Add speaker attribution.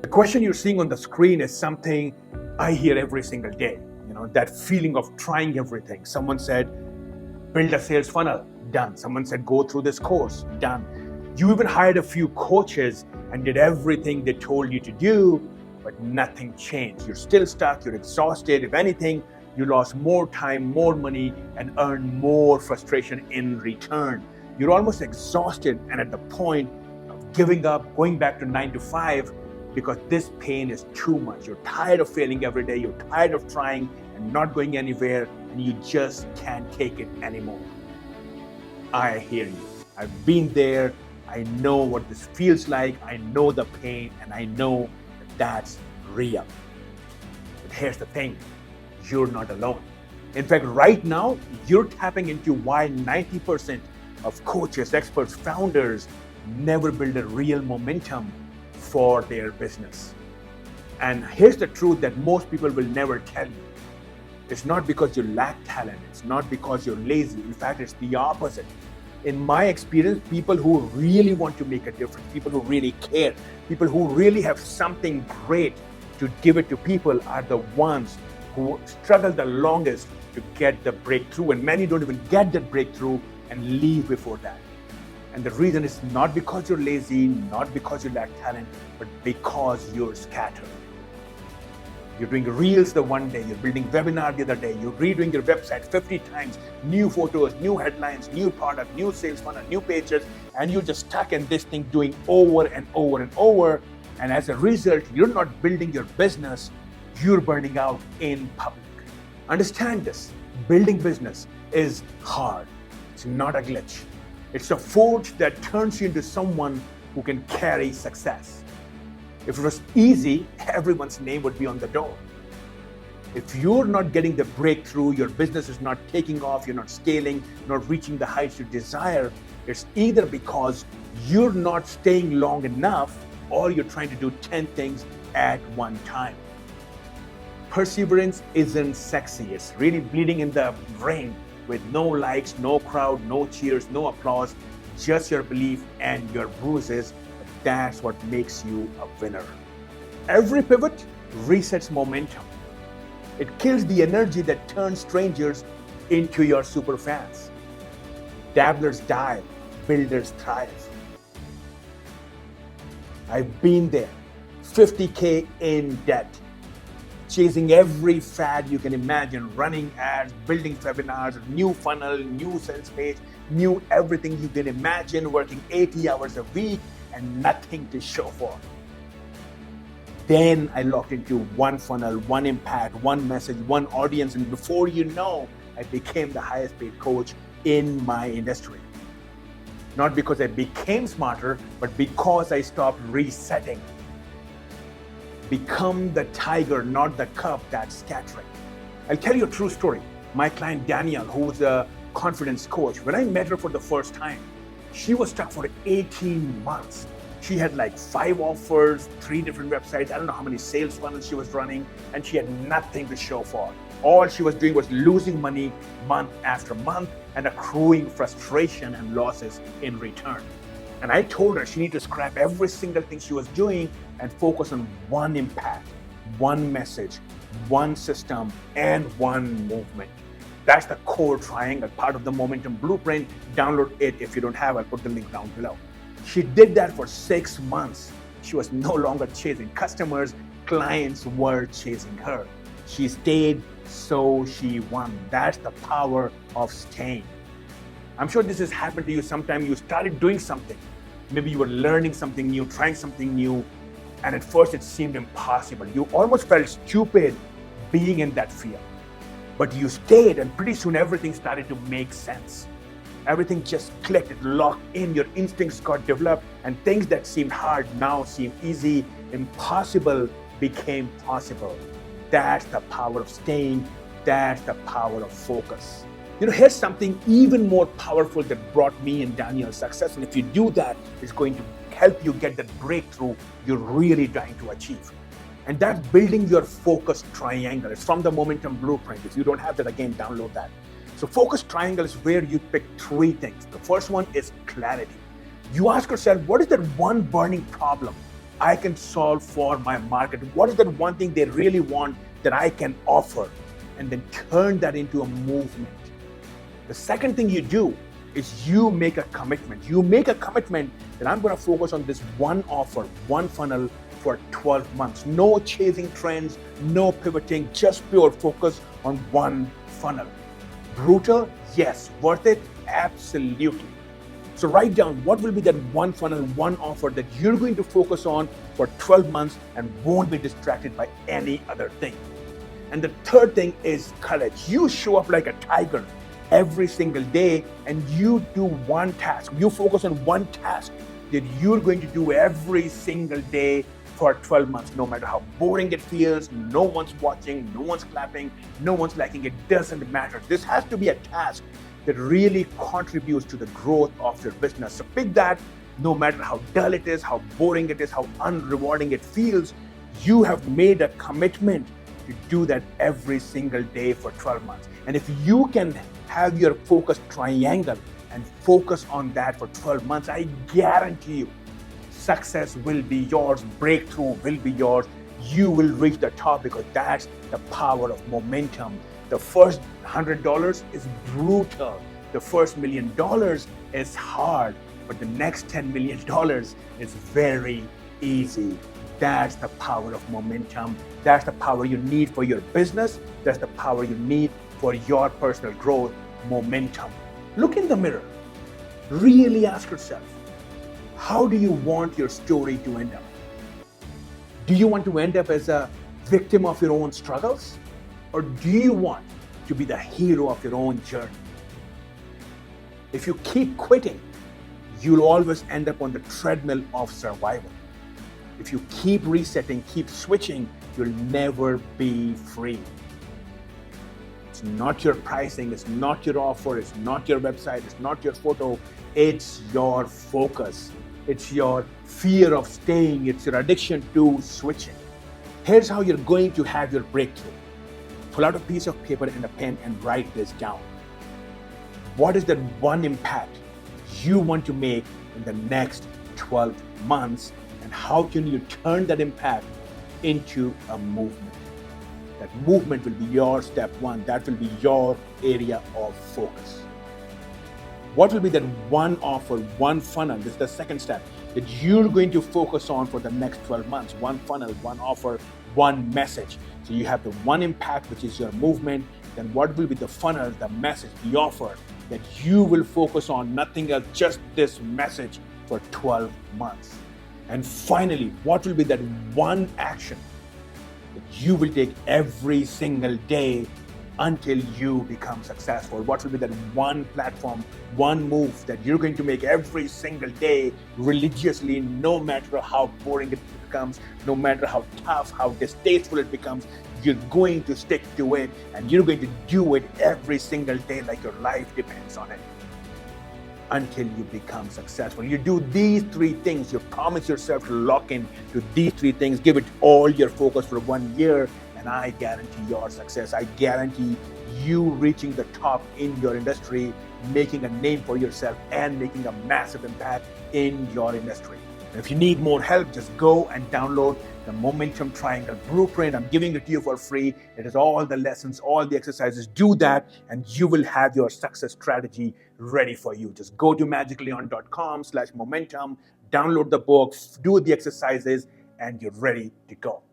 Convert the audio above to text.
Speaker 1: question you're seeing on the screen is something I hear every single day. That feeling of trying everything. Someone said, build a sales funnel, done. Someone said, go through this course, done. You even hired a few coaches and did everything they told you to do, but nothing changed. You're still stuck, you're exhausted. If anything, you lost more time, more money, and earned more frustration in return. You're almost exhausted and at the point of giving up, going back to 9 to 5, because this pain is too much. You're tired of failing every day. You're tired of trying and not going anywhere, and you just can't take it anymore. I hear you. I've been there. I know what this feels like. I know the pain, and I know that's real. But here's the thing. You're not alone. In fact, right now, you're tapping into why 90% of coaches, experts, founders never build a real momentum for their business. And here's the truth that most people will never tell you. It's not because you lack talent. It's not because you're lazy. In fact, it's the opposite. In my experience, people who really want to make a difference, people who really care, people who really have something great to give it to people are the ones who struggle the longest to get the breakthrough. And many don't even get that breakthrough and leave before that. And the reason is not because you're lazy, not because you lack talent, but because you're scattered. You're doing reels the one day, you're building webinar the other day, you're redoing your website 50 times, new photos, new headlines, new product, new sales funnel, new pages, and you're just stuck in this thing doing over and over and over. And as a result, you're not building your business, you're burning out in public. Understand this, building business is hard. It's not a glitch. It's a forge that turns you into someone who can carry success. If it was easy, everyone's name would be on the door. If you're not getting the breakthrough, your business is not taking off, you're not scaling, not reaching the heights you desire, it's either because you're not staying long enough or you're trying to do 10 things at one time. Perseverance isn't sexy. It's really bleeding in the rain with no likes, no crowd, no cheers, no applause, just your belief and your bruises. That's what makes you a winner. Every pivot resets momentum. It kills the energy that turns strangers into your super fans. Dabblers die, builders thrive. I've been there, 50K in debt, chasing every fad you can imagine, running ads, building webinars, new funnel, new sales page, new everything you can imagine, working 80 hours a week and nothing to show for. Then I locked into one funnel, one impact, one message, one audience, and before you know, I became the highest paid coach in my industry. Not because I became smarter, but because I stopped resetting. Become the tiger, not the cub that's scattering. I'll tell you a true story. My client Danielle, who's a confidence coach, when I met her for the first time, she was stuck for 18 months. She had like 5 offers, 3 different websites. I don't know how many sales funnels she was running, and she had nothing to show for. All she was doing was losing money month after month and accruing frustration and losses in return. And I told her she needed to scrap every single thing she was doing and focus on one impact, one message, one system, and one movement. That's the core triangle, part of the Momentum Blueprint. Download it if you don't have. I'll put the link down below. She did that for 6 months. She was no longer chasing customers. Clients were chasing her. She stayed, so she won. That's the power of staying. I'm sure this has happened to you sometime. You started doing something. Maybe you were learning something new, trying something new, and at first it seemed impossible. You almost felt stupid being in that field. But you stayed, and pretty soon everything started to make sense. Everything just clicked, it locked in, your instincts got developed, and things that seemed hard now seem easy. Impossible became possible. That's the power of staying. That's the power of focus. Here's something even more powerful that brought me and Danielle success. And if you do that, it's going to help you get that breakthrough you're really trying to achieve. And that's building your focus triangle. It's from the Momentum Blueprint. If you don't have that, again, download that. So focus triangle is where you pick 3 things. The first one is clarity. You ask yourself, what is that one burning problem I can solve for my market? What is that one thing they really want that I can offer? And then turn that into a movement. The second thing you do is you make a commitment. You make a commitment that I'm going to focus on this one offer, one funnel for 12 months. No chasing trends, no pivoting, just pure focus on one funnel. Brutal? Yes. Worth it? Absolutely. So write down what will be that one funnel, one offer that you're going to focus on for 12 months and won't be distracted by any other thing. And the third thing is courage. You show up like a tiger every single day and you do one task. You focus on one task that you're going to do every single day for 12 months, no matter how boring it feels, no one's watching, no one's clapping, no one's liking, it doesn't matter. This has to be a task that really contributes to the growth of your business. So pick that, no matter how dull it is, how boring it is, how unrewarding it feels, you have made a commitment to do that every single day for 12 months. And if you can have your focus triangle and focus on that for 12 months, I guarantee you, success will be yours, breakthrough will be yours. You will reach the top because that's the power of momentum. The first $100 is brutal. The first $1 million is hard, but the next $10 million is very easy. That's the power of momentum. That's the power you need for your business. That's the power you need for your personal growth, momentum. Look in the mirror. Really ask yourself, how do you want your story to end up? Do you want to end up as a victim of your own struggles? Or do you want to be the hero of your own journey? If you keep quitting, you'll always end up on the treadmill of survival. If you keep resetting, keep switching, you'll never be free. It's not your pricing, it's not your offer, it's not your website, it's not your photo, it's your focus. It's your fear of staying, it's your addiction to switching. Here's how you're going to have your breakthrough. Pull out a piece of paper and a pen and write this down. What is that one impact you want to make in the next 12 months? And how can you turn that impact into a movement? That movement will be your step one. That will be your area of focus. What will be that one offer, one funnel? This is the second step that you're going to focus on for the next 12 months. One funnel, one offer, one message. So you have the one impact, which is your movement. Then what will be the funnel, the message, the offer that you will focus on? Nothing else, just this message for 12 months. And finally, what will be that one action that you will take every single day until you become successful? What will be that one platform, one move that you're going to make every single day religiously, no matter how boring it becomes, no matter how tough, how distasteful it becomes, you're going to stick to it and you're going to do it every single day like your life depends on it until you become successful. You do these three things, you promise yourself to lock in to these three things, give it all your focus for 1 year, and I guarantee your success. I guarantee you reaching the top in your industry, making a name for yourself, and making a massive impact in your industry. And if you need more help, just go and download the Momentum Triangle Blueprint. I'm giving it to you for free. It has all the lessons, all the exercises. Do that, and you will have your success strategy ready for you. Just go to magicleon.com/momentum, download the book, do the exercises, and you're ready to go.